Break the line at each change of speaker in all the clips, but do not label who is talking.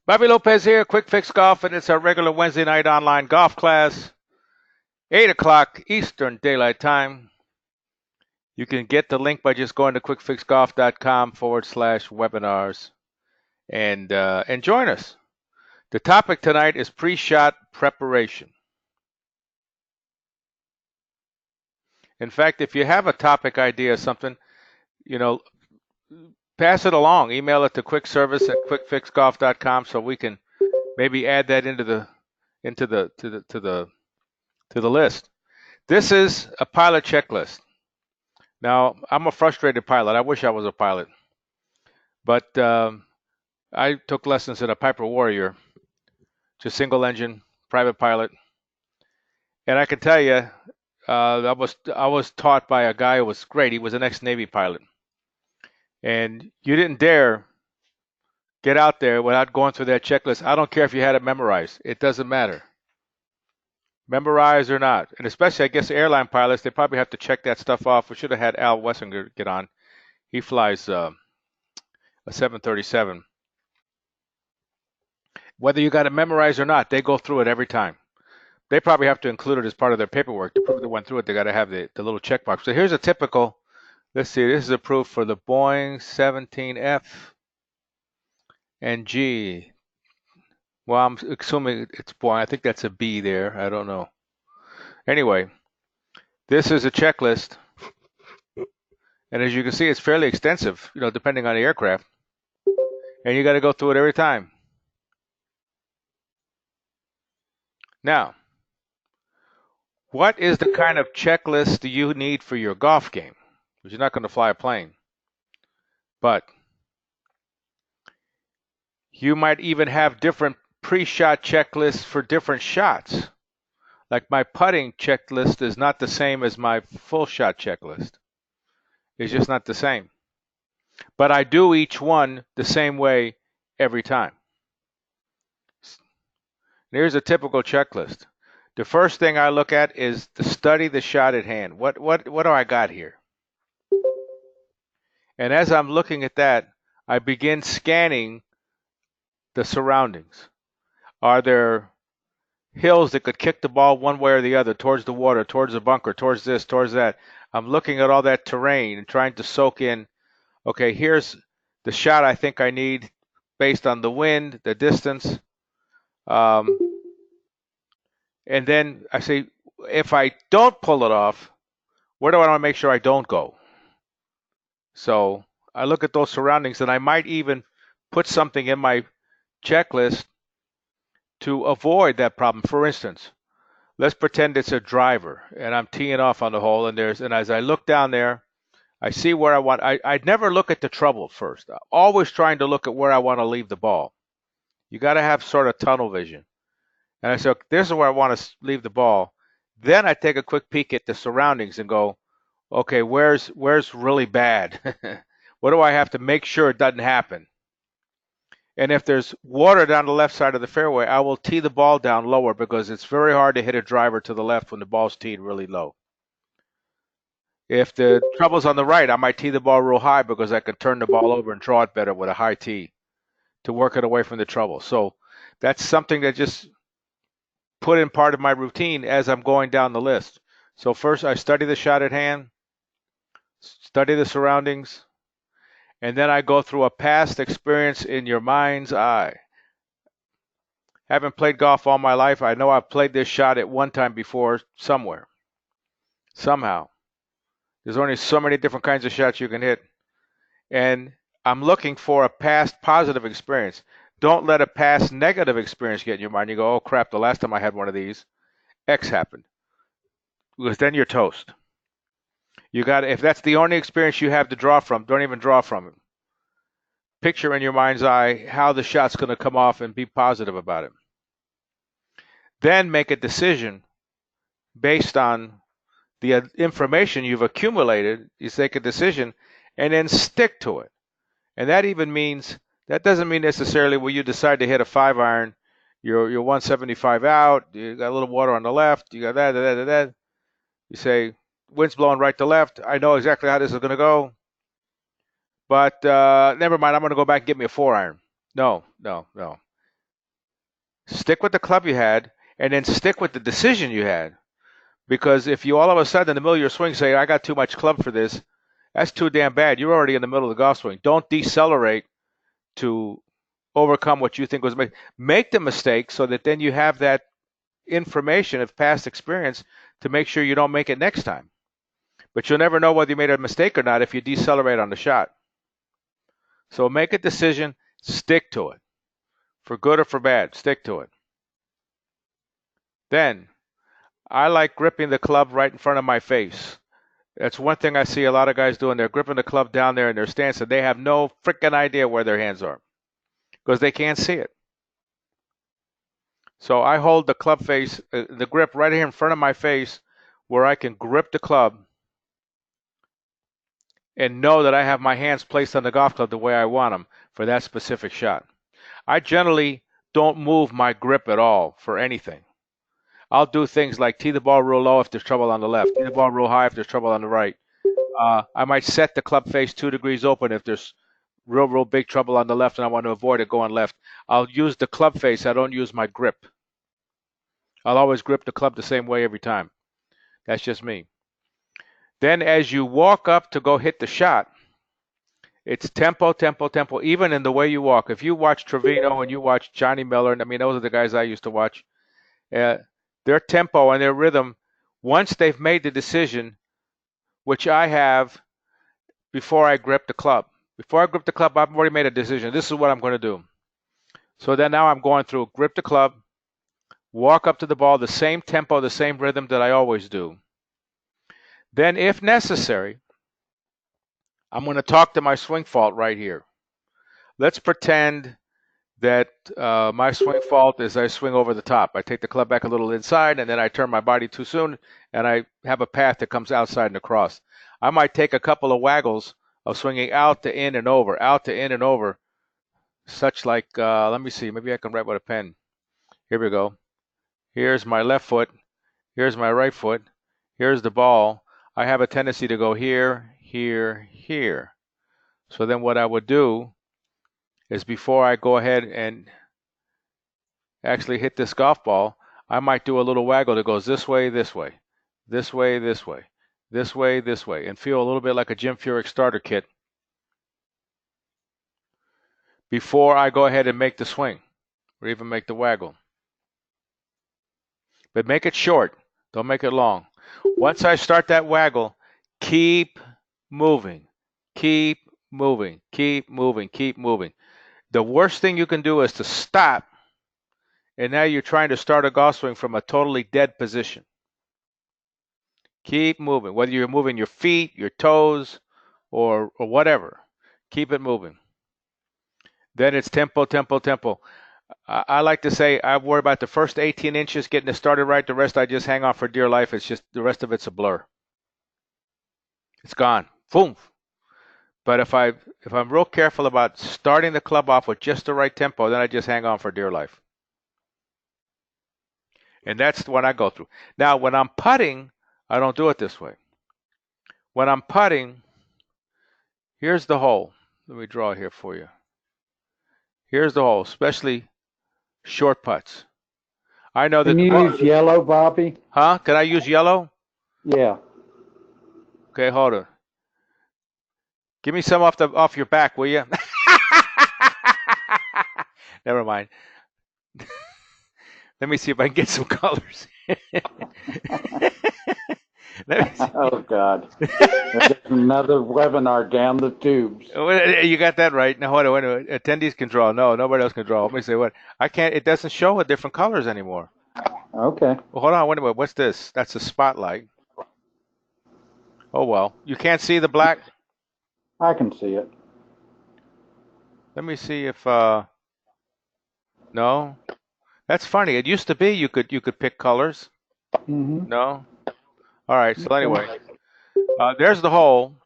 Bobby Lopez here, Quick Fix Golf, and it's our regular Wednesday night online golf class, 8 o'clock Eastern Daylight Time. You can get the link by just going to quickfixgolf.com/webinars and join us. The topic tonight is pre-shot preparation. In fact, if you have a topic idea or something, pass it along. Email it to quickservice@quickfixgolf.com so we can maybe add that into the list. This is a pilot checklist. Now, I'm a frustrated pilot. I wish I was a pilot, but I took lessons in a Piper Warrior, just single engine, private pilot, and I can tell you, I was taught by a guy who was great. He was an ex-Navy pilot, and you didn't dare get out there without going through that checklist. I don't care if you had it memorized. It doesn't matter. Memorized or not. And especially, I guess, airline pilots, they probably have to check that stuff off. We should have had Al Wessinger get on. He flies a 737. Whether you got it memorized or not, they go through it every time. They probably have to include it as part of their paperwork. To prove they went through it, they got to have the little check box. So here's a typical, let's see, this is a proof for the Boeing 17F and G. Well, I'm assuming it's Boeing. I think that's a B there. I don't know. Anyway, this is a checklist. And as you can see, it's fairly extensive, depending on the aircraft. And you got to go through it every time. Now, what is the kind of checklist do you need for your golf game? Because you're not going to fly a plane. But you might even have different pre-shot checklists for different shots. Like my putting checklist is not the same as my full shot checklist. It's just not the same. But I do each one the same way every time. Here's a typical checklist. The first thing I look at is to study the shot at hand. What do I got here? And as I'm looking at that, I begin scanning the surroundings. Are there hills that could kick the ball one way or the other, towards the water, towards the bunker, towards this, towards that? I'm looking at all that terrain and trying to soak in, okay, here's the shot I think I need based on the wind, the distance. And then I say, if I don't pull it off, where do I want to make sure I don't go? So I look at those surroundings, and I might even put something in my checklist to avoid that problem. For instance, let's pretend it's a driver, and I'm teeing off on the hole, and as I look down there, I see where I want. I'd never look at the trouble first. I'm always trying to look at where I want to leave the ball. You got to have sort of tunnel vision. And I said, this is where I want to leave the ball. Then I take a quick peek at the surroundings and go, okay, where's really bad? What do I have to make sure it doesn't happen? And if there's water down the left side of the fairway, I will tee the ball down lower because it's very hard to hit a driver to the left when the ball's teed really low. If the trouble's on the right, I might tee the ball real high because I can turn the ball over and draw it better with a high tee to work it away from the trouble. So that's something that just put in part of my routine as I'm going down the list. So first I study the shot at hand, study the surroundings, and then I go through a past experience in your mind's eye. Having played golf all my life, I know I've played this shot at one time before somewhere, somehow. There's only so many different kinds of shots you can hit. And I'm looking for a past positive experience. Don't let a past negative experience get in your mind. You go, oh crap, the last time I had one of these, X happened. Because then you're toast. If that's the only experience you have to draw from, don't even draw from it. Picture in your mind's eye how the shot's going to come off and be positive about it. Then make a decision based on the information you've accumulated. You take a decision and then stick to it. And that doesn't mean necessarily when you decide to hit a 5-iron, you're 175 out, you got a little water on the left, you got that. You say, wind's blowing right to left. I know exactly how this is going to go. But never mind, I'm going to go back and get me a 4-iron. No. Stick with the club you had, and then stick with the decision you had. Because if you all of a sudden in the middle of your swing say, I got too much club for this, that's too damn bad. You're already in the middle of the golf swing. Don't decelerate to overcome what you think was made. Make the mistake so that then you have that information of past experience to make sure you don't make it next time. But you'll never know whether you made a mistake or not if you decelerate on the shot. So make a decision, stick to it. For good or for bad, stick to it. Then, I like gripping the club right in front of my face. That's one thing I see a lot of guys doing. They're gripping the club down there in their stance, and they have no freaking idea where their hands are because they can't see it. So I hold the club face, the grip right here in front of my face where I can grip the club and know that I have my hands placed on the golf club the way I want them for that specific shot. I generally don't move my grip at all for anything. I'll do things like tee the ball real low if there's trouble on the left, tee the ball real high if there's trouble on the right. I might set the club face 2 degrees open if there's real big trouble on the left and I want to avoid it going left. I'll use the club face. I don't use my grip. I'll always grip the club the same way every time. That's just me. Then as you walk up to go hit the shot, it's tempo, tempo, tempo, even in the way you walk. If you watch Trevino and you watch Johnny Melhorn, I mean, those are the guys I used to watch. Their tempo and their rhythm, once they've made the decision, which I have before I grip the club. Before I grip the club, I've already made a decision. This is what I'm going to do. So then now I'm going through grip the club, walk up to the ball, the same tempo, the same rhythm that I always do. Then, if necessary, I'm going to talk to my swing fault right here. Let's pretend that my swing fault is I swing over the top. I take the club back a little inside, and then I turn my body too soon, and I have a path that comes outside and across. I might take a couple of waggles of swinging out to in and over, out to in and over, such like, let me see, maybe I can write with a pen. Here we go. Here's my left foot. Here's my right foot. Here's the ball. I have a tendency to go here, here, here. So then what I would do is before I go ahead and actually hit this golf ball, I might do a little waggle that goes this way, this way, this way, this way, this way, this way, and feel a little bit like a Jim Furyk starter kit before I go ahead and make the swing or even make the waggle. But make it short. Don't make it long. Once I start that waggle, keep moving, keep moving, keep moving, keep moving. The worst thing you can do is to stop, and now you're trying to start a golf swing from a totally dead position. Keep moving, whether you're moving your feet, your toes, or whatever. Keep it moving. Then it's tempo, tempo, tempo. I like to say I worry about the first 18 inches getting it started right. The rest I just hang on for dear life. It's just the rest of it's a blur. It's gone. Boom. But if I'm real careful about starting the club off with just the right tempo, then I just hang on for dear life. And that's what I go through. Now, when I'm putting, I don't do it this way. When I'm putting, here's the hole. Let me draw it here for you. Here's the hole, especially short putts. I know that.
Can you use yellow, Bobby?
Huh? Can I use yellow?
Yeah.
Okay, hold on. Give me some off your back, will you? Never mind. Let me see if I can get some colors.
Oh, God. There's another webinar down the tubes.
You got that right. Now, hold on. Wait a minute. Attendees can draw. No, nobody else can draw. Let me say what. I can't. It doesn't show different colors anymore.
Okay.
Well, hold on. Wait a minute. What's this? That's a spotlight. Oh, well. You can't see the black?
I can see it.
Let me see if, no. That's funny. It used to be you could pick colors.
Mm-hmm.
No? All right. So anyway, there's the hole.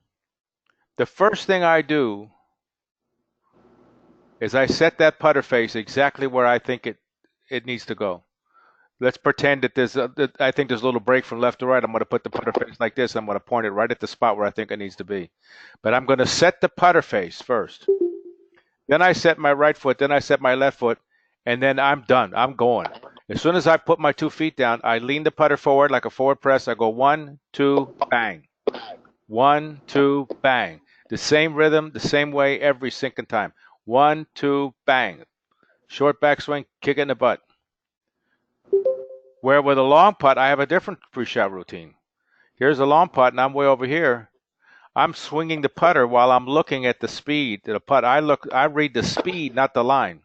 The first thing I do is I set that putter face exactly where I think it needs to go. Let's pretend that I think there's a little break from left to right. I'm going to put the putter face like this. I'm going to point it right at the spot where I think it needs to be. But I'm going to set the putter face first. Then I set my right foot. Then I set my left foot. and then I'm done. I'm going. As soon as I put my 2 feet down, I lean the putter forward like a forward press. I go 1, 2, bang. 1, 2, bang. The same rhythm, the same way every single time. 1, 2, bang. Short backswing, kick it in the butt. Where with a long putt, I have a different pre-shot routine. Here's a long putt, and I'm way over here. I'm swinging the putter while I'm looking at the speed of the putt. I read the speed, not the line.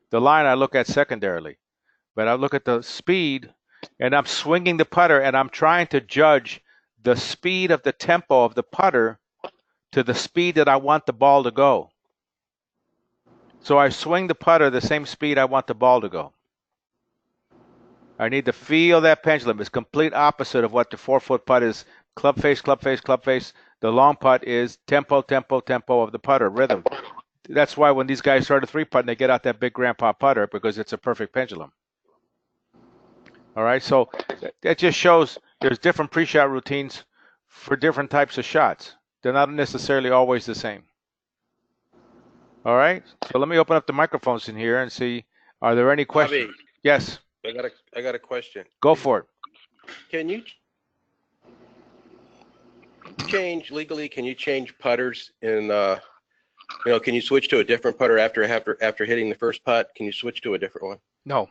The line I look at secondarily, but I look at the speed, and I'm swinging the putter, and I'm trying to judge the speed of the tempo of the putter to the speed that I want the ball to go. So I swing the putter the same speed I want the ball to go. I need to feel that pendulum. It's complete opposite of what the 4-foot putt is. Club face, club face, club face. The long putt is tempo, tempo, tempo of the putter, rhythm. That's why when these guys start a 3-putt, they get out that big grandpa putter because it's a perfect pendulum. All right, so that just shows there's different pre-shot routines for different types of shots. They're not necessarily always the same. All right, so let me open up the microphones in here and see, are there any questions?
Bobby,
Yes.
I got a question.
Go for it.
Can you change legally? Can you change putters in? Can you switch to a different putter after hitting the first putt? Can you switch to a different one?
No.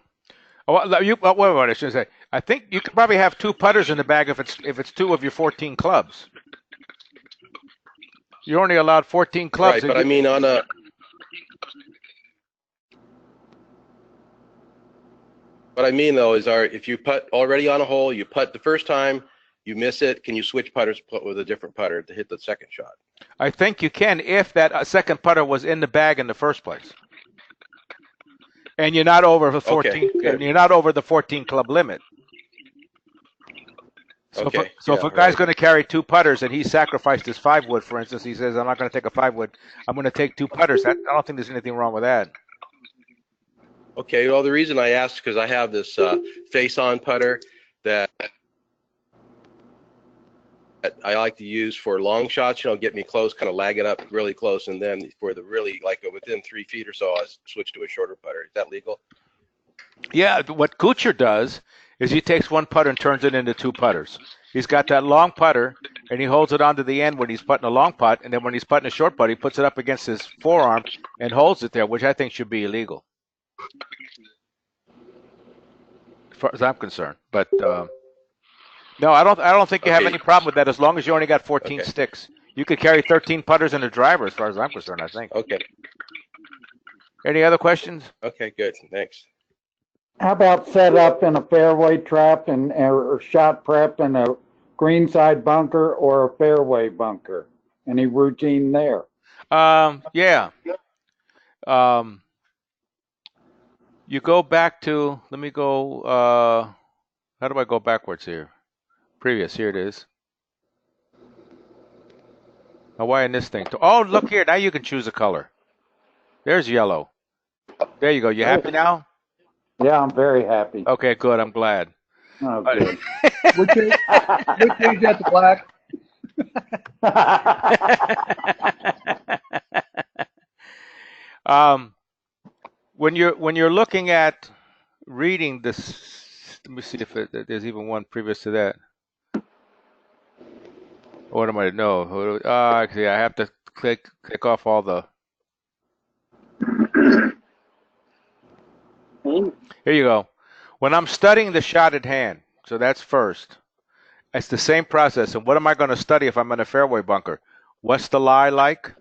Oh, wait, I should say. I think you could probably have 2 putters in the bag if it's 2 of your 14 clubs. You're only allowed 14 clubs.
Right, but I mean on a. What I mean though is, if you putt already on a hole, you putt the first time, you miss it. Can you switch putters with a different putter to hit the second shot?
I think you can if that second putter was in the bag in the first place, and you're not over the 14.
Okay,
and you're not over the 14 club limit. So
okay.
If a guy's going to carry 2 putters and he sacrificed his 5-wood, for instance, he says, "I'm not going to take a 5-wood. I'm going to take 2 putters." I don't think there's anything wrong with that.
Okay, well, the reason I asked is because I have this face-on putter that I like to use for long shots, get me close, kind of lag it up really close, and then for the really, within 3 feet or so, I switch to a shorter putter. Is that legal?
Yeah, what Kuchar does is he takes 1 putter and turns it into 2 putters. He's got that long putter, and he holds it onto the end when he's putting a long putt, and then when he's putting a short putt, he puts it up against his forearm and holds it there, which I think should be illegal, as far as I'm concerned. But no, I don't think you have any problem with that as long as you only got 14 sticks. You could carry 13 putters in a driver, as far as I'm concerned, I think.
Okay.
Any other questions?
Okay, good. Thanks.
How about set up in a fairway trap or shot prep in a greenside bunker or a fairway bunker? Any routine there?
Yeah. You go back to, let me go, how do I go backwards here? Previous, here it is. Now why in this thing? Oh, look here, now you can choose a color. There's yellow. There you go. You happy now?
Yeah, I'm very happy.
Okay, good. I'm glad.
Oh, good.
We changed that to black.
When you're looking at reading this, let me see if there's even one previous to that. What am I? No. Actually, I have to click off all the. Here you go. When I'm studying the shot at hand, so that's first. It's the same process. And what am I going to study if I'm in a fairway bunker? What's the lie like?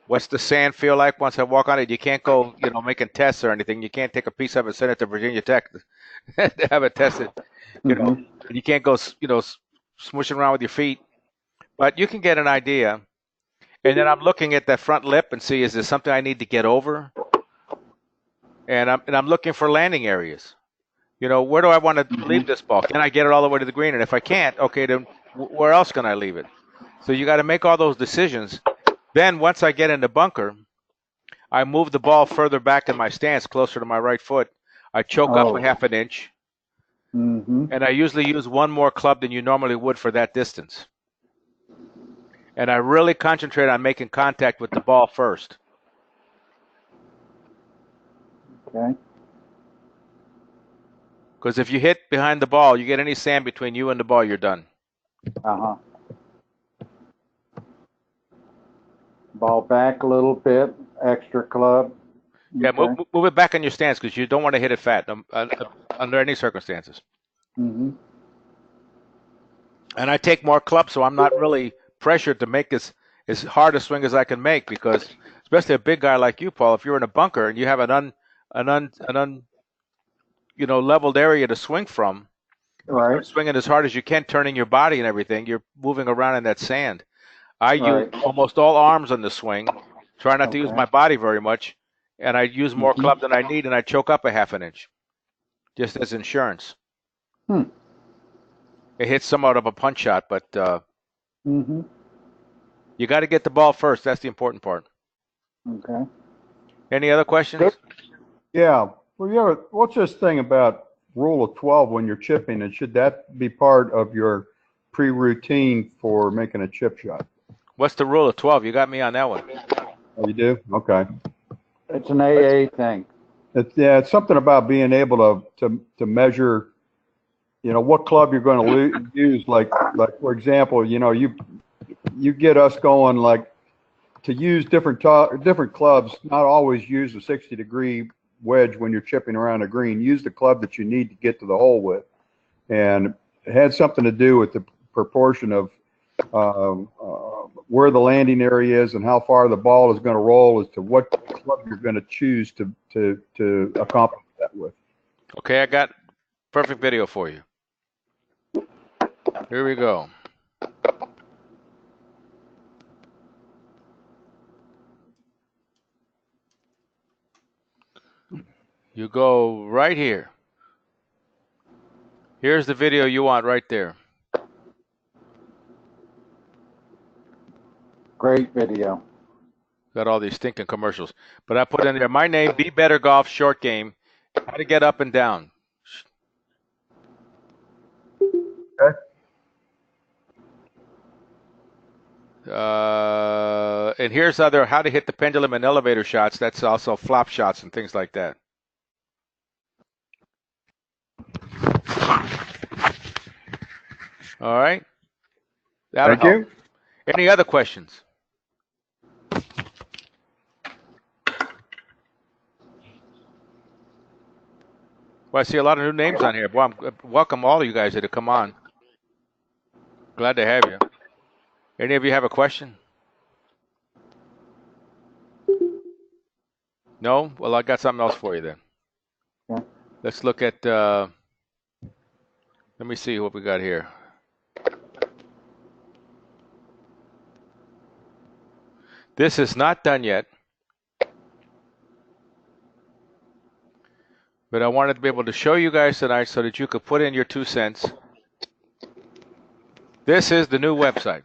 What's the sand feel like once I walk on it? You can't go, making tests or anything. You can't take a piece of it, send it to Virginia Tech to have it tested. You can't go, smooshing around with your feet. But you can get an idea. And then I'm looking at that front lip and see, is there something I need to get over? And I'm looking for landing areas. Where do I want to leave this ball? Can I get it all the way to the green? And if I can't, okay, then where else can I leave it? So you got to make all those decisions. Then once I get in the bunker, I move the ball further back in my stance, closer to my right foot. I choke up a half an inch. And I usually use one more club than you normally would for that distance. And I really concentrate on making contact with the ball first.
Okay.
Because if you hit behind the ball, you get any sand between you and the ball, you're done.
Uh-huh. Ball back a little bit, extra club.
Yeah,
Okay.
move it back on your stance because you don't want to hit it fat under any circumstances.
Mm-hmm.
And I take more clubs, so I'm not really pressured to make as hard a swing as I can make because, especially a big guy like you, Paul, if you're in a bunker and you have an leveled area to swing from, you start
Right.
swinging as hard as you can, turning your body and everything. You're moving around in that sand. I use
Right.
almost all arms on the swing, try not to use
Okay.
my body very much, and I use more
Mm-hmm.
club than I need, and I choke up a half an inch, just as insurance.
Hmm.
It hits somewhat of a punch shot, but
Mm-hmm.
you got to get the ball first. That's the important part.
Okay.
Any other questions?
Good.
Yeah. Well, yeah. What's this thing about rule of 12 when you're chipping? And should that be part of your pre-routine for making a chip shot?
What's the rule of 12? You got me on that one.
Oh, you do? Okay.
It's an AA thing.
It's something about being able to measure, what club you're going to use. Like for example, you get us going like to use different clubs. Not always use a 60-degree wedge when you're chipping around a green. Use the club that you need to get to the hole with, and it had something to do with the proportion of where the landing area is and how far the ball is going to roll as to what club you're going to choose to accomplish that with.
Okay, I got perfect video for you. Here we go. You go right here. Here's the video you want right there.
Great video.
Got all these stinking commercials. But I put in there, my name, Be Better Golf, short game, how to get up and down.
Okay.
And here's how to hit the pendulum and elevator shots. That's also flop shots and things like that. All right. That'll
Thank you.
Any other questions? Well, I see a lot of new names on here. Well, welcome all of you guys to come on. Glad to have you. Any of you have a question? No? Well, I got something else for you then.
Yeah.
Let's look at, let me see what we got here. This is not done yet. But I wanted to be able to show you guys tonight so that you could put in your 2 cents. This is the new website.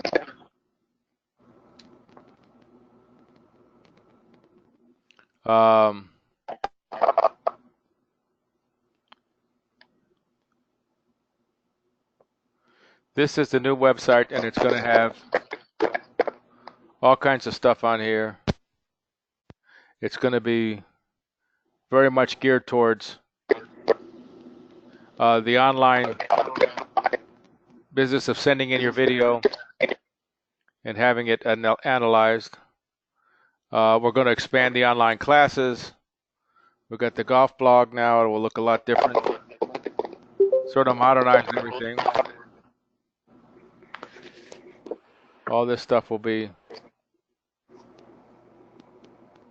This is the new website, and it's going to have all kinds of stuff on here. It's going to be very much geared towards the online business of sending in your video and having it analyzed. We're going to expand the online classes. We've got the golf blog now. It will look a lot different. Sort of modernize everything. All this stuff will be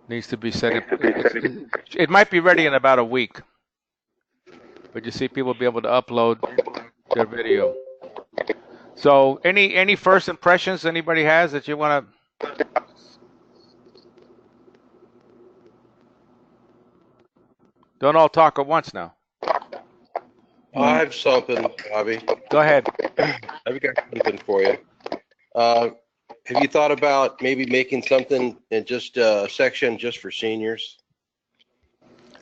needs to be set. It might be ready in about a week. But you see, people will be able to upload their video. So, any first impressions anybody has that you want to? Don't all talk at once now.
I have something, Bobby.
Go ahead.
I've got something for you. Have you thought about maybe making something in just a section just for seniors?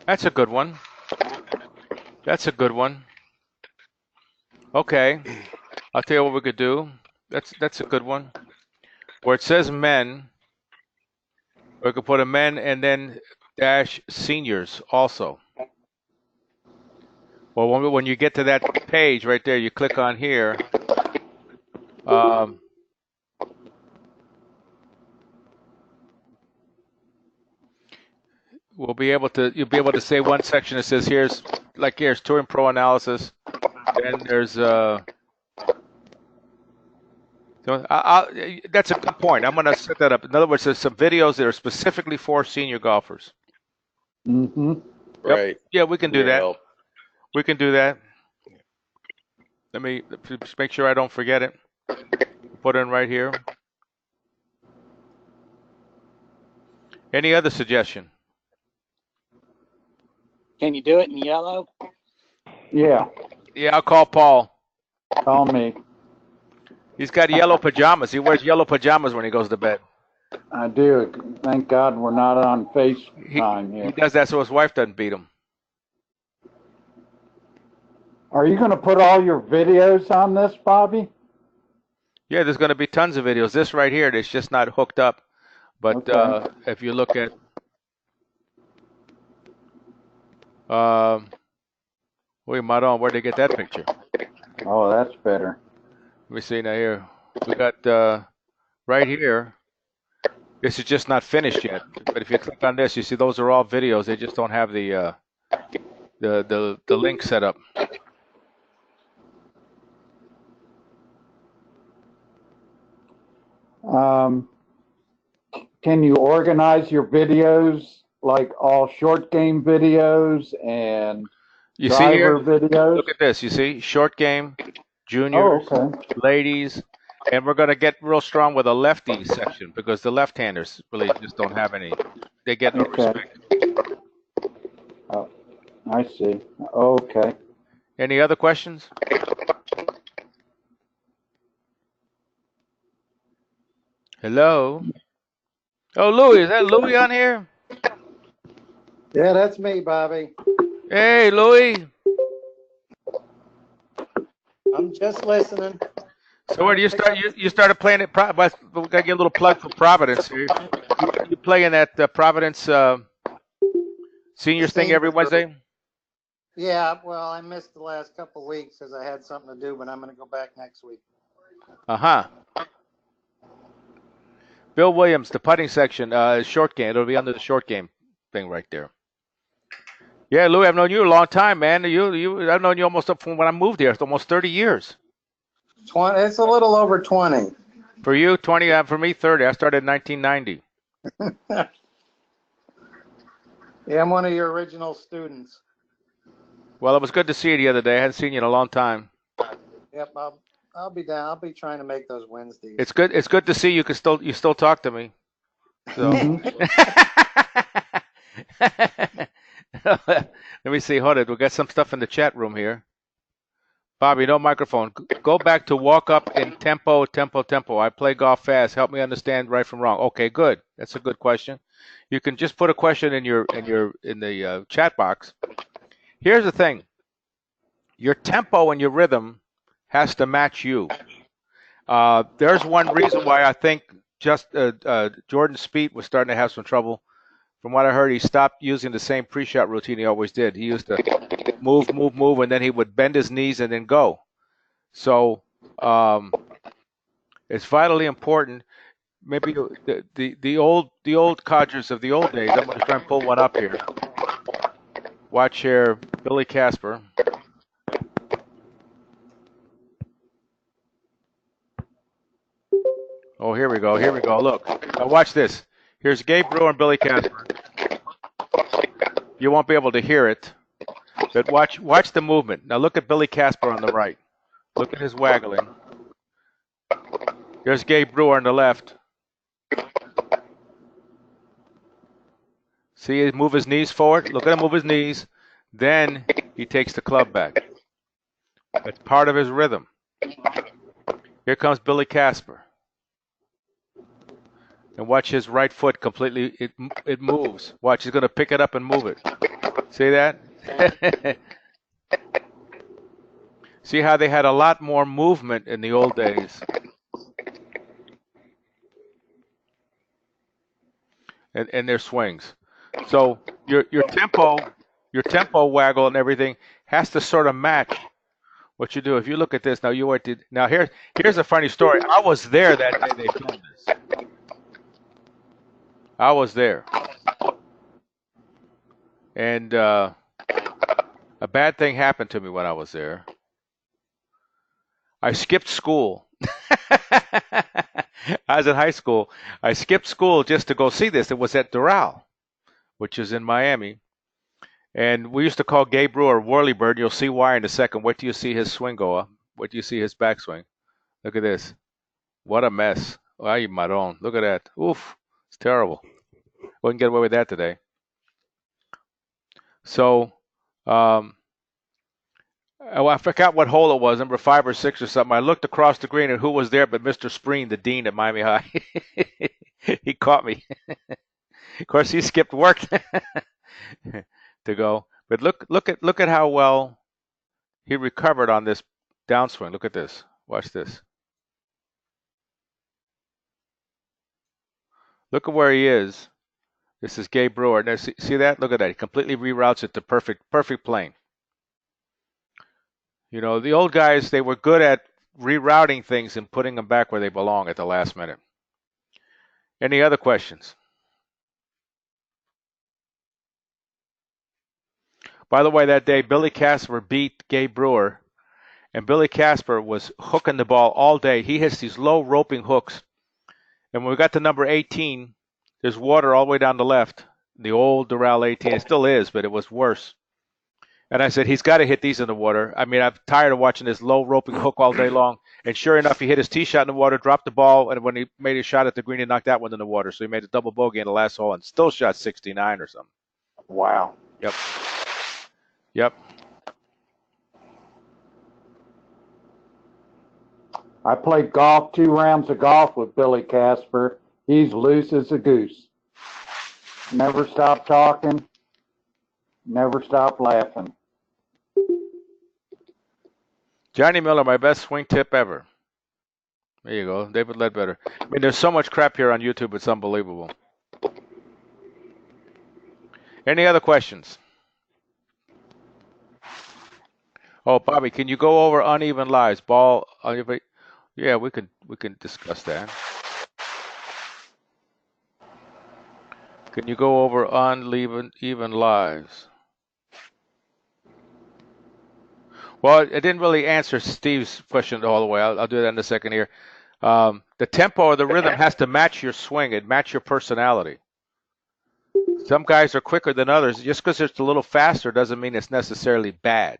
That's a good one. That's a good one. Okay. I'll tell you what we could do. That's a good one. Where it says men, we could put a men and then seniors also. Well, when you get to that page right there, you click on here. You'll be able to say one section that says here's touring pro analysis. Then there's that's a good point. I'm going to set that up. In other words, there's some videos that are specifically for senior golfers.
Mm-hmm.
Yep.
Right.
Yeah, we can do that.
Well,
We can do that. Let me just make sure I don't forget it. Put it in right here. Any other suggestion?
Can you do it in yellow?
Yeah,
Yeah, I'll call Paul.
call me.
He's got yellow pajamas. He wears yellow pajamas when he goes to bed.
I do. Thank God we're not on FaceTime
He
here.
does that so his wife doesn't beat him.
Are you going to put all your videos on this, Bobby?
Yeah, there's going to be tons of videos. This right here, it's just not hooked up. But
Okay.
if you look at wait, Madon, where'd they get that picture?
Oh, that's better.
Let me see now here. We got right here. This is just not finished yet. But if you click on this, you see those are all videos. They just don't have the link set up.
Can you organize your videos like all short game videos and
You see here?
driver videos?
Look at this. You see? Short game,
Oh,
juniors,
okay.
ladies. And we're going to get real strong with a lefty section because the left-handers really just don't have any. They get no
Okay.
respect.
Oh, I see. Okay.
Any other questions? Hello? Oh, Louis. Is that Louis on here?
Yeah, that's me, Bobby.
Hey, Louis.
I'm just listening.
So where do you start? You started playing at we got to get a little plug for Providence here. You play in that Providence seniors thing every Wednesday?
Yeah, well, I missed the last couple of weeks because I had something to do, but I'm going to go back next week.
Uh-huh. Bill Williams, the putting section, short game. It'll be under the short game thing right there. Yeah, Louis, I've known you a long time, man. I've known you almost up from when I moved here. It's almost 30 years.
20, it's a little over 20.
For you, 20. For me, 30. I started in 1990.
Yeah, I'm one of your original students.
Well, it was good to see you the other day. I hadn't seen you in a long time.
Yep, I'll be down. I'll be trying to make those Wednesdays.
It's good. It's good to see you. You still talk to me. So. Let me see. Hold it. We got some stuff in the chat room here. Bobby, no microphone. Go back to walk up in tempo, tempo, tempo. I play golf fast. Help me understand right from wrong. Okay, good. That's a good question. You can just put a question in the chat box. Here's the thing. Your tempo and your rhythm has to match you. There's one reason why I think just Jordan Spieth was starting to have some trouble. From what I heard, he stopped using the same pre-shot routine he always did. He used to move, and then he would bend his knees and then go. So it's vitally important. Maybe the old codgers of the old days. I'm going to try and pull one up here. Watch here, Billy Casper. Oh, here we go. Here we go. Look, now watch this. Here's Gabe Brewer and Billy Casper. You won't be able to hear it, but watch the movement. Now look at Billy Casper on the right. Look at his waggling. There's Gabe Brewer on the left. See him move his knees forward? Look at him move his knees. Then he takes the club back. That's part of his rhythm. Here comes Billy Casper. And watch his right foot completely, it moves. Watch, he's going to pick it up and move it. See that? See how they had a lot more movement in the old days. And their swings. So your tempo waggle and everything has to sort of match what you do. If you look at this now, here's a funny story. I was there that day they filmed this. I was there, and a bad thing happened to me when I was there. I skipped school. I was in high school. I skipped school just to go see this. It was at Doral, which is in Miami. And we used to call Gabe Brewer Whirlybird. You'll see why in a second. Wait till you see his swing go up. Wait till you see his backswing. Look at this. What a mess. Ay, marón. Look at that. Oof. It's terrible. Wouldn't get away with that today. So, I forgot what hole it was, number 5 or 6 or something. I looked across the green and who was there but Mr. Spreen, the dean at Miami High. He caught me. Of course, he skipped work to go. But look at how well he recovered on this downswing. Look at this. Watch this. Look at where he is. This is Gabe Brewer. Now, see that? Look at that. He completely reroutes it to perfect plane. You know, the old guys, they were good at rerouting things and putting them back where they belong at the last minute. Any other questions? By the way, that day, Billy Casper beat Gabe Brewer, and Billy Casper was hooking the ball all day. He hits these low roping hooks. And when we got to number 18, there's water all the way down the left. The old Doral 18. It still is, but it was worse. And I said, he's got to hit these in the water. I mean, I'm tired of watching this low roping hook all day long. And sure enough, he hit his tee shot in the water, dropped the ball, and when he made his shot at the green, he knocked that one in the water. So he made a double bogey in the last hole and still shot 69 or something.
Wow.
Yep.
I played golf, 2 rounds of golf with Billy Casper. He's loose as a goose. Never stop talking. Never stop laughing.
Johnny Miller, my best swing tip ever. There you go. David Ledbetter. I mean, there's so much crap here on YouTube, it's unbelievable. Any other questions? Oh, Bobby, can you go over uneven lies? Ball, yeah, we can discuss that. Can you go over uneven lies? Well, it didn't really answer Steve's question all the way. I'll do that in a second here. The tempo or the rhythm has to match your swing and match your personality. Some guys are quicker than others. Just because it's a little faster doesn't mean it's necessarily bad.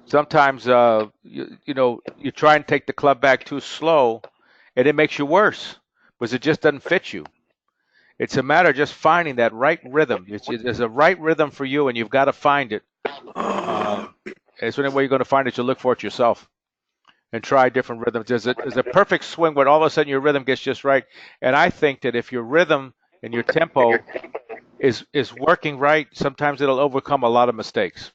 Sometimes, you try and take the club back too slow, and it makes you worse because it just doesn't fit you. It's a matter of just finding that right rhythm. There's a right rhythm for you, and you've got to find it. It's the only way you're going to find it. You look for it yourself and try different rhythms. There's a perfect swing where all of a sudden your rhythm gets just right. And I think that if your rhythm and your tempo is working right, sometimes it'll overcome a lot of mistakes.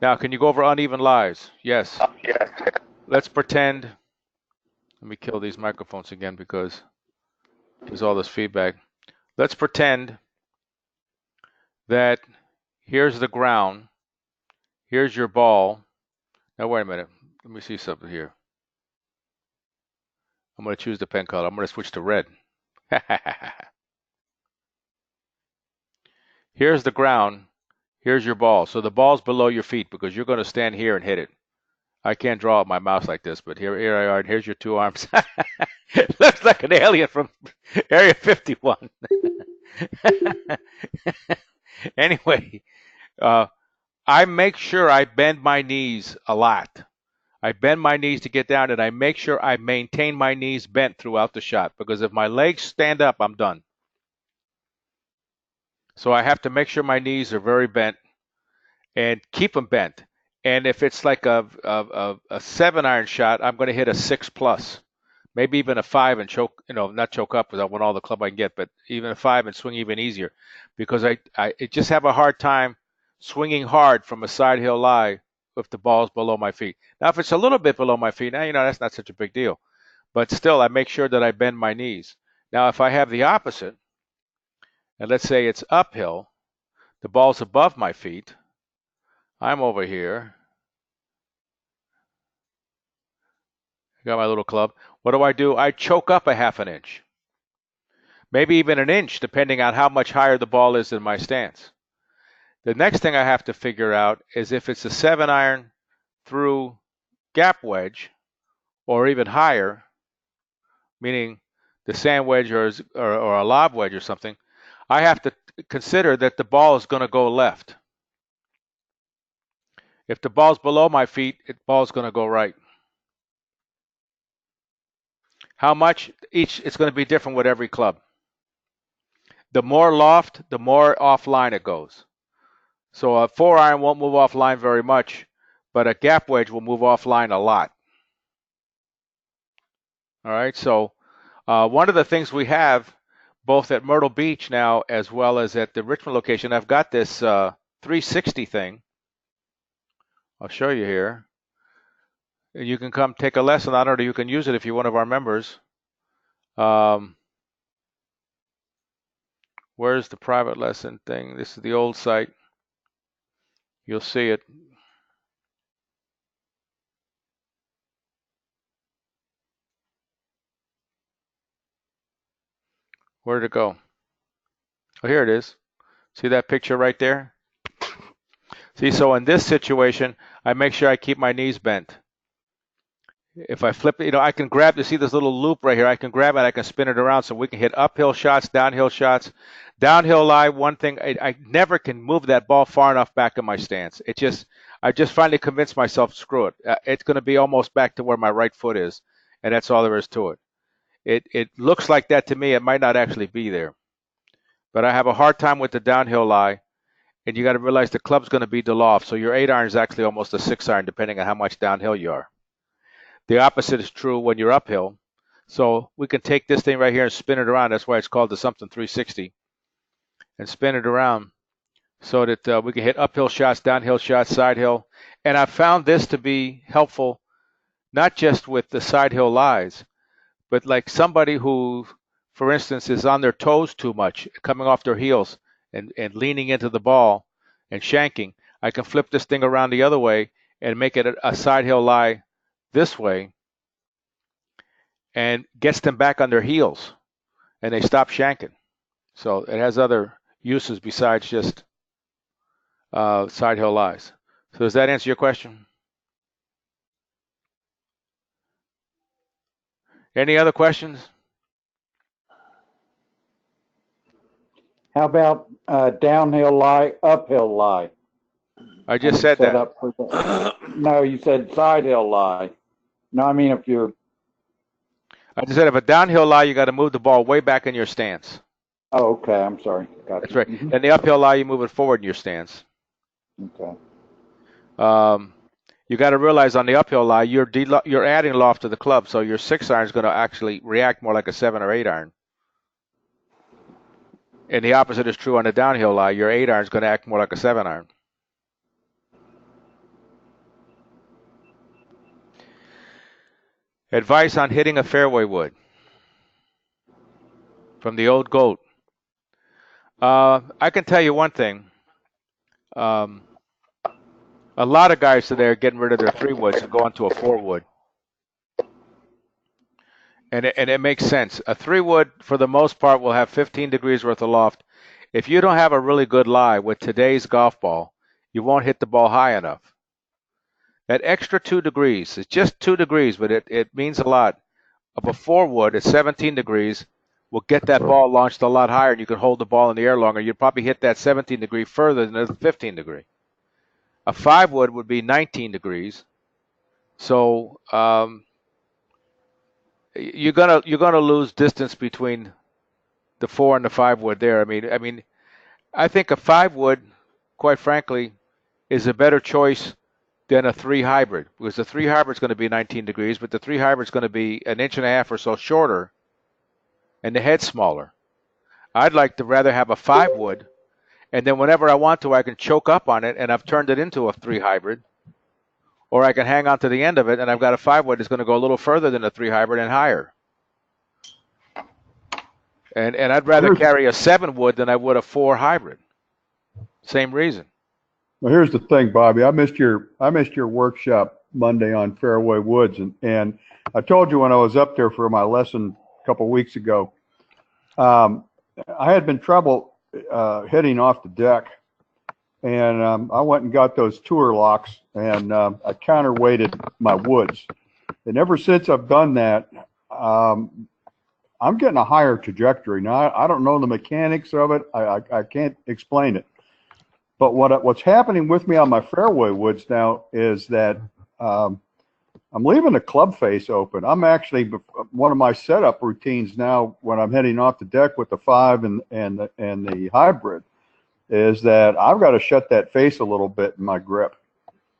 Now, can you go over uneven lies? Yes. Let's pretend. Let me kill these microphones again because there's all this feedback. Let's pretend that here's the ground. Here's your ball. Now, wait a minute. Let me see something here. I'm going to choose the pen color. I'm going to switch to red. Here's the ground. Here's your ball. So the ball's below your feet because you're going to stand here and hit it. I can't draw up my mouse like this, but here I are, and here's your 2 arms. Looks like an alien from Area 51. Anyway, I make sure I bend my knees a lot. I bend my knees to get down, and I make sure I maintain my knees bent throughout the shot because if my legs stand up, I'm done. So I have to make sure my knees are very bent and keep them bent. And if it's like a 7-iron shot, I'm going to hit a 6+, maybe even a 5 and choke, not choke up because I want all the club I can get, but even a 5 and swing even easier because I just have a hard time swinging hard from a side hill lie if the ball's below my feet. Now, if it's a little bit below my feet, now, that's not such a big deal. but still I make sure that I bend my knees. Now, if I have the opposite, and let's say it's uphill, the ball's above my feet, I'm over here, got my little club. What do? I choke up a half an inch, maybe even an inch, depending on how much higher the ball is than my stance. The next thing I have to figure out is if it's a 7-iron through gap wedge or even higher, meaning the sand wedge or a lob wedge or something, I have to consider that the ball is going to go left. If the ball's below my feet, the ball's going to go right. How much each? It's going to be different with every club. The more loft, the more offline it goes. So a 4-iron won't move offline very much, but a gap wedge will move offline a lot. All right, so one of the things we have both at Myrtle Beach now as well as at the Richmond location, I've got this 360 thing. I'll show you here. You can come take a lesson on it, or you can use it if you're one of our members. Where's the private lesson thing? This is the old site. You'll see it. Where did it go? Oh, here it is. See that picture right there? See, so in this situation, I make sure I keep my knees bent. If I flip it, I can grab, you see this little loop right here, I can grab it, I can spin it around so we can hit uphill shots, downhill shots. Downhill lie, one thing, I never can move that ball far enough back in my stance. I just finally convinced myself, screw it. It's going to be almost back to where my right foot is, and that's all there is to it. It looks like that to me. It might not actually be there. But I have a hard time with the downhill lie, and you got to realize the club's going to be the loft, so your 8-iron is actually almost a 6-iron depending on how much downhill you are. The opposite is true when you're uphill. So we can take this thing right here and spin it around. That's why it's called the something 360. And spin it around so that we can hit uphill shots, downhill shots, side hill. And I found this to be helpful, not just with the side hill lies, but like somebody who, for instance, is on their toes too much, coming off their heels and leaning into the ball and shanking. I can flip this thing around the other way and make it a side hill lie this way, and gets them back on their heels, and they stop shanking. So it has other uses besides just side hill lies. So does that answer your question? Any other questions?
How about downhill lie, uphill lie?
I just said that.
No, you said side hill lie. No, I mean if you're.
I just said if a downhill lie, you got to move the ball way back in your stance.
Oh, okay. I'm sorry. Got
That's
you.
right. And the uphill lie, you move it forward in your stance.
Okay.
You got to realize on the uphill lie, you're adding loft to the club, so your 6-iron is going to actually react more like a 7 or 8-iron. And the opposite is true on the downhill lie. Your 8-iron is going to act more like a 7-iron. Advice on hitting a fairway wood from the old goat. I can tell you one thing. A lot of guys today are getting rid of their 3 woods and going to a 4 wood. And it makes sense. A 3 wood, for the most part, will have 15 degrees worth of loft. If you don't have a really good lie with today's golf ball, you won't hit the ball high enough. That extra 2 degrees, it's just 2 degrees, but it means a lot. Of a 4 wood at 17 degrees will get that ball launched a lot higher, and you can hold the ball in the air longer. You'd probably hit that 17 degree further than the 15 degree. A 5 wood would be 19 degrees. So you're gonna lose distance between the 4 and the 5 wood there. I mean, I think a 5 wood, quite frankly, is a better choice than a 3 hybrid, because the 3 hybrid is going to be 19 degrees, but the 3 hybrid is going to be 1.5 inches or so shorter, and the head's smaller. I'd like to rather have a 5 wood, and then whenever I want to, I can choke up on it, and I've turned it into a 3 hybrid, or I can hang on to the end of it, and I've got a 5-wood that's going to go a little further than a 3 hybrid and higher. And I'd rather carry a 7-wood than I would a 4 hybrid. Same reason.
Well, here's the thing, Bobby. I missed your workshop Monday on Fairway Woods, and I told you when I was up there for my lesson a couple weeks ago, I had been trouble hitting off the deck, and I went and got those tour locks, and I counterweighted my woods. And ever since I've done that, I'm getting a higher trajectory. Now, I don't know the mechanics of it. I can't explain it. But what's happening with me on my fairway woods now is that I'm leaving the club face open. I'm actually, one of my setup routines now when I'm heading off the deck with the 5 and the hybrid is that I've got to shut that face a little bit in my grip.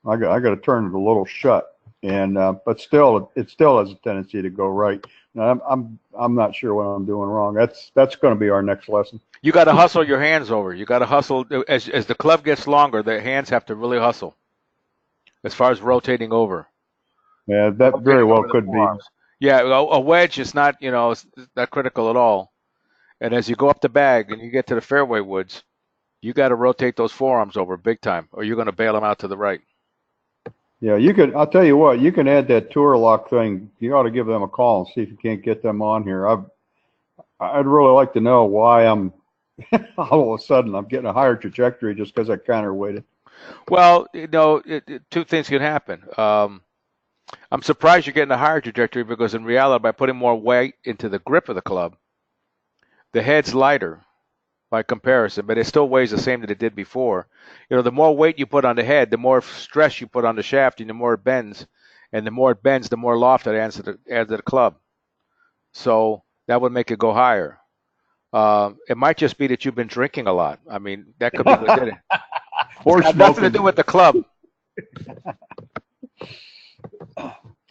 I got to turn it a little shut, and but still, it still has a tendency to go right. Now, I'm not sure what I'm doing wrong. That's going to be our next lesson.
You got to hustle your hands over. You got to hustle as the club gets longer. The hands have to really hustle as far as rotating over.
Yeah, that very well could be.
Yeah, a wedge is not, it's not critical at all. And as you go up the bag and you get to the fairway woods, you got to rotate those forearms over big time, or you're going to bail them out to the right.
Yeah, you could. I'll tell you what. You can add that tour lock thing. You ought to give them a call and see if you can't get them on here. I'd really like to know why I'm all of a sudden I'm getting a higher trajectory just because I counterweighted.
Well, two things can happen. I'm surprised you're getting a higher trajectory because in reality, by putting more weight into the grip of the club, the head's lighter by comparison, but it still weighs the same that it did before. The more weight you put on the head, the more stress you put on the shaft, and the more it bends. And the more it bends, the more loft it adds to the club. So that would make it go higher. It might just be that you've been drinking a lot. I mean, that could be what did it.
Or
It's got nothing to do with the club.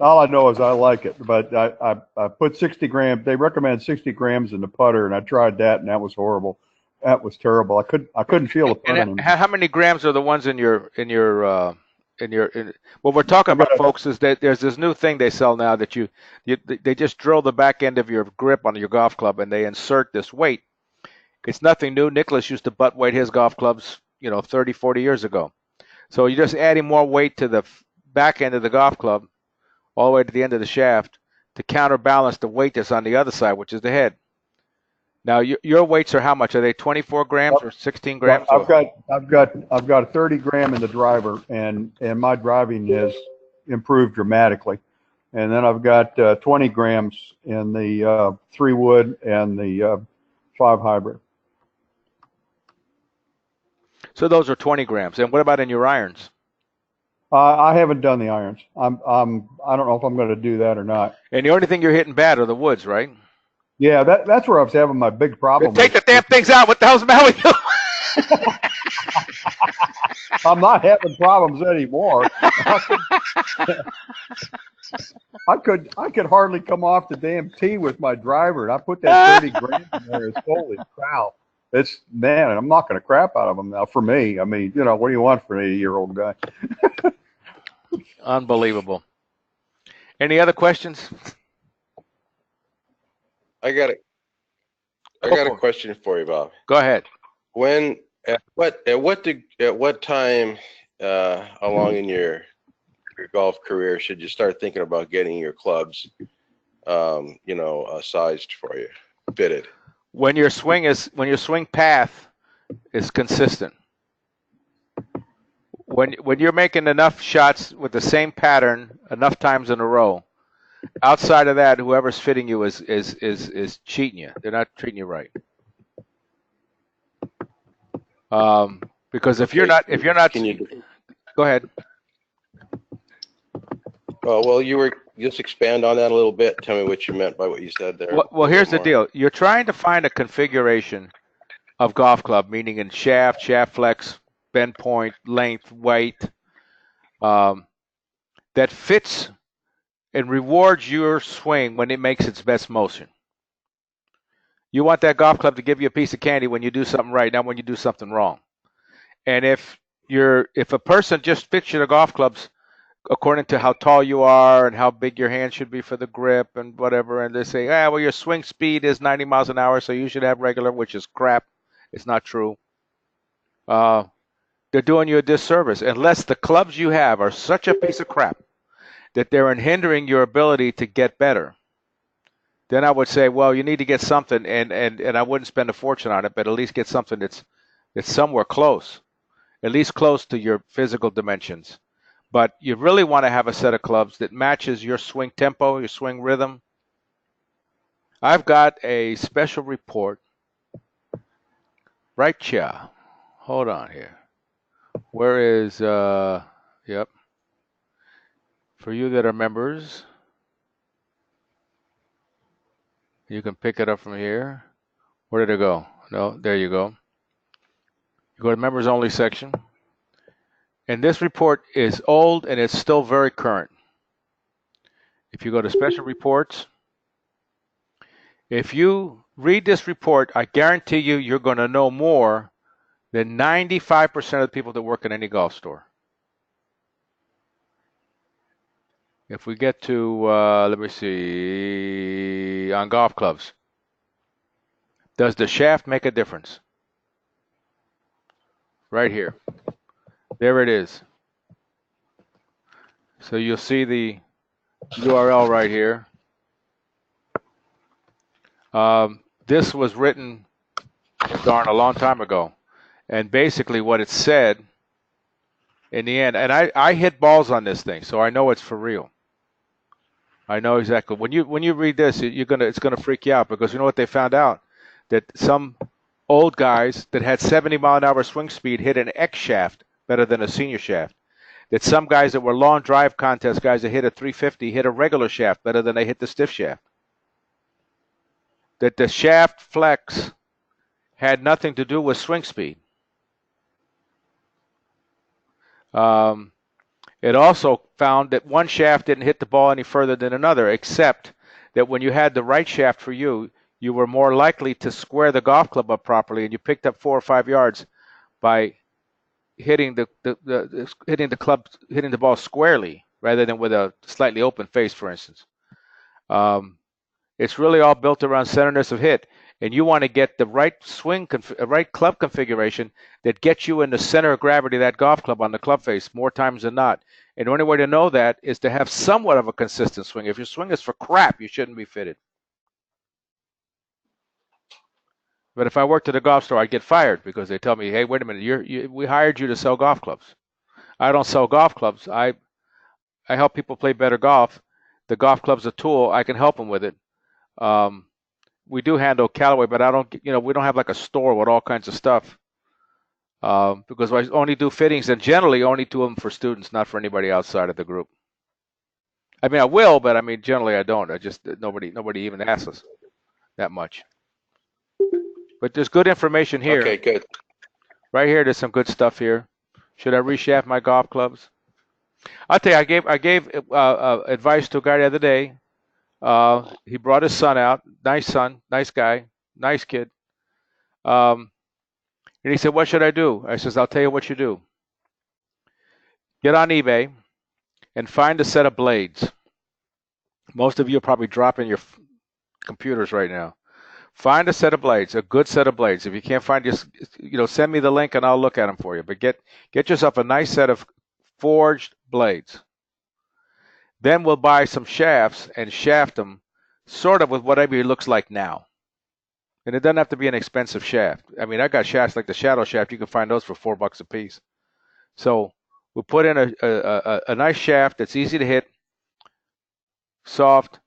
All I know is I like it, but I put 60 grams. They recommend 60 grams in the putter, and I tried that, and that was horrible. That was terrible. I couldn't feel the putter.
And how many grams are the ones in your what we're talking about, folks, is that there's this new thing they sell now that they just drill the back end of your grip on your golf club and they insert this weight. It's nothing new. Nicklaus used to butt weight his golf clubs, 30, 40 years ago. So you're just adding more weight to the back end of the golf club all the way to the end of the shaft to counterbalance the weight that's on the other side, which is the head. Now your weights are how much? Are they 24 grams or 16 grams?
I've got a 30 gram in the driver, and my driving has improved dramatically. And then I've got 20 grams in the 3-wood and the 5 hybrid.
So those are 20 grams. And what about in your irons?
I haven't done the irons. I don't know if I'm going to do that or not.
And the only thing you're hitting bad are the woods, right?
Yeah, that's where I was having my big problem.
Take the damn things out. What the hell's the matter with you?
I'm not having problems anymore. I could hardly come off the damn tee with my driver, and I put that 30 grams in there. It's holy cow. Man, I'm not going to crap out of them now. For me, I mean, what do you want for an 80-year-old guy?
Unbelievable. Any other questions?
I got a question for you, Bob.
Go ahead.
At what time along in your golf career should you start thinking about getting your clubs, sized for you, fitted?
When your swing path is consistent. When you're making enough shots with the same pattern enough times in a row, outside of that, whoever's fitting you is cheating you. They're not treating you right. Because if you're not, go ahead.
Well, you were just expand on that a little bit. Tell me what you meant by what you said there.
Well, here's the deal. You're trying to find a configuration of golf club, meaning in shaft flex, bend point, length, weight, that fits and rewards your swing when it makes its best motion. You want that golf club to give you a piece of candy when you do something right, not when you do something wrong. And if a person just fits you the golf clubs according to how tall you are and how big your hand should be for the grip and whatever. And they say, well, your swing speed is 90 miles an hour, so you should have regular, which is crap. It's not true. They're doing you a disservice unless the clubs you have are such a piece of crap that they're hindering your ability to get better. Then I would say, well, you need to get something, and I wouldn't spend a fortune on it, but at least get something that's somewhere close, at least close to your physical dimensions. But you really want to have a set of clubs that matches your swing tempo, your swing rhythm. I've got a special report right here. Hold on here. Where is, yep. For you that are members, you can pick it up from here. Where did it go? No, there you go. You go to members only section. And this report is old and it's still very current. If you go to special reports, if you read this report, I guarantee you, you're going to know more than 95% of the people that work in any golf store. If we get to, let me see, on golf clubs, does the shaft make a difference? Right here. There it is. So you'll see the URL right here. This was written, darn, a long time ago. And basically what it said in the end, and I hit balls on this thing, so I know it's for real. I know exactly. When you read this, it's gonna freak you out, because you know what they found out? That some old guys that had 70-mile-an-hour swing speed hit an X shaft better than a senior shaft. That some guys that were long drive contest guys that hit a 350 hit a regular shaft better than they hit the stiff shaft. That the shaft flex had nothing to do with swing speed. It also found that one shaft didn't hit the ball any further than another, except that when you had the right shaft for you, you were more likely to square the golf club up properly, and you picked up 4 or 5 yards by hitting the ball squarely rather than with a slightly open face, for instance. It's really all built around centerness of hit, and you want to get the right right club configuration that gets you in the center of gravity of that golf club on the club face more times than not. And the only way to know that is to have somewhat of a consistent swing. If your swing is for crap, you shouldn't be fitted. But if I worked at a golf store, I'd get fired because they tell me, hey, wait a minute, we hired you to sell golf clubs. I don't sell golf clubs. I help people play better golf. The golf club's a tool. I can help them with it. We do handle Callaway, but we don't have like a store with all kinds of stuff. Because I only do fittings, and generally only do them for students, not for anybody outside of the group. I mean, I will, but I mean, generally I don't. Nobody even asks us that much. But there's good information here.
Okay, good.
Right here, there's some good stuff here. Should I reshaft my golf clubs? I'll tell you, I gave advice to a guy the other day. He brought his son, nice guy, nice kid. And he said, what should I do? I says, I'll tell you what you do. Get on eBay and find a set of blades. Most of you are probably dropping your computers right now. Find a set of blades, a good set of blades. If you can't find, just send me the link and I'll look at them for you. But get yourself a nice set of forged blades. Then we'll buy some shafts and shaft them sort of with whatever it looks like now. And it doesn't have to be an expensive shaft. I mean, I got shafts like the Shadow shaft. You can find those for $4 a piece. So we'll put in a nice shaft that's easy to hit, soft.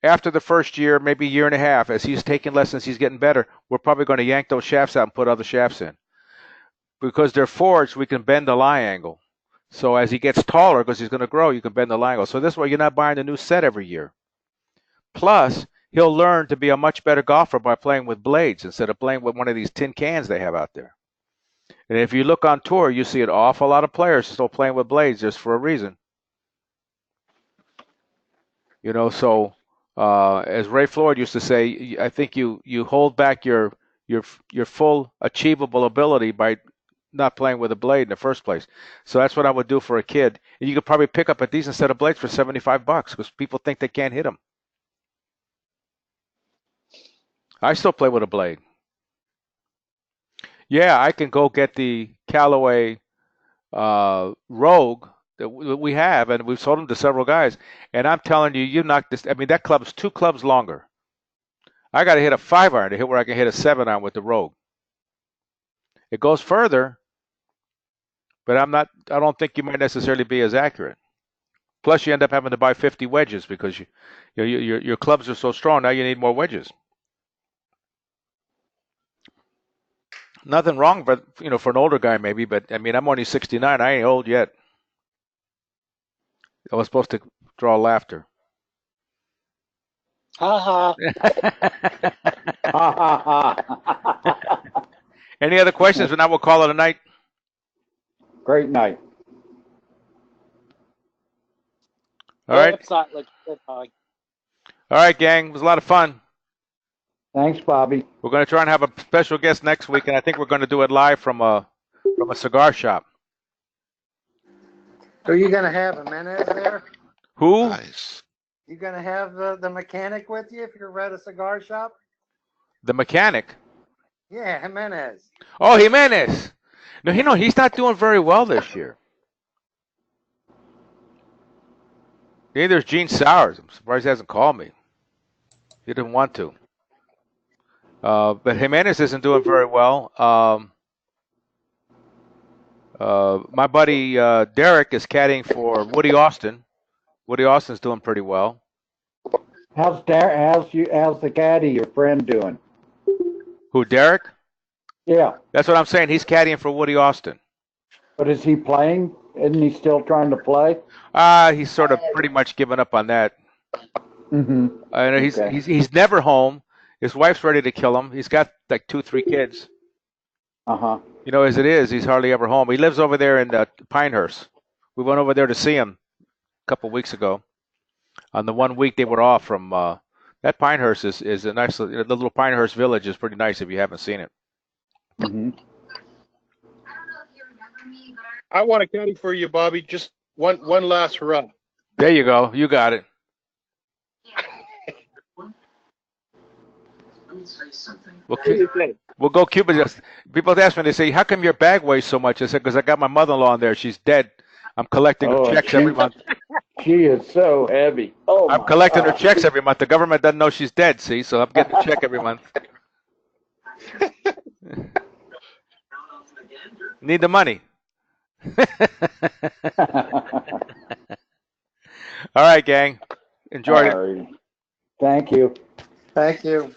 After the first year, maybe a year and a half, as he's taking lessons, he's getting better, we're probably going to yank those shafts out and put other shafts in. Because they're forged, we can bend the lie angle. So as he gets taller, because he's going to grow, you can bend the lie angle. So this way, you're not buying a new set every year. Plus, he'll learn to be a much better golfer by playing with blades instead of playing with one of these tin cans they have out there. And if you look on tour, you see an awful lot of players still playing with blades just for a reason. So as Ray Floyd used to say, I think you hold back your full achievable ability by not playing with a blade in the first place. So that's what I would do for a kid. And you could probably pick up a decent set of blades for $75 because people think they can't hit them. I still play with a blade. Yeah, I can go get the Callaway Rogue that we have, and we've sold them to several guys. And I'm telling you, you knock this. I mean, that club's 2 clubs longer. I got to hit a 5-iron to hit where I can hit a 7-iron with the Rogue. It goes further, but I don't think you might necessarily be as accurate. Plus, you end up having to buy 50 wedges because your clubs are so strong. Now you need more wedges. Nothing wrong, but for an older guy maybe. But I mean, I'm only 69. I ain't old yet. I was supposed to draw laughter.
Ha ha.
Ha ha ha.
Any other questions? But now we'll call it a night.
Great night.
All right.
Website looks good, Bobby.
All right, gang. It was a lot of fun.
Thanks, Bobby.
We're going to try and have a special guest next week, and I think we're going to do it live from a cigar shop.
Are you gonna have Jimenez there?
Who?
Nice.
You gonna have the mechanic with you if you're at a cigar shop?
The mechanic.
Yeah, Jimenez.
Oh, Jimenez. No, he's not doing very well this year. Neither is Gene Sowers. I'm surprised he hasn't called me. He didn't want to. But Jimenez isn't doing very well. My buddy Derek is caddying for Woody Austin. Woody Austin's doing pretty well.
How's the caddy, your friend, doing?
Who, Derek?
Yeah,
That's what I'm saying. He's caddying for Woody Austin.
but is he playing? Isn't he still trying to play?
He's sort of pretty much given up on that.
Mm-hmm.
I know
Okay.
he's never home. His wife's ready to kill him. He's got like 2-3 kids.
Uh-huh.
As it is, he's hardly ever home. He lives over there in Pinehurst. We went over there to see him a couple of weeks ago. On the 1 week they were off from that Pinehurst is a nice. The little Pinehurst village is pretty nice if you haven't seen it.
Mm-hmm.
I want a caddy for you, Bobby. Just one last hurrah.
There you go. You got it. We'll go Cuba. People ask me, they say, how come your bag weighs so much? I said, because I got my mother-in-law in there. She's dead. I'm collecting her checks every month.
She is so heavy. Oh,
I'm collecting her checks every month. The government doesn't know she's dead, see? So I'm getting a check every month. Need the money. All right, gang. Enjoy it.
Thank you.
Thank you.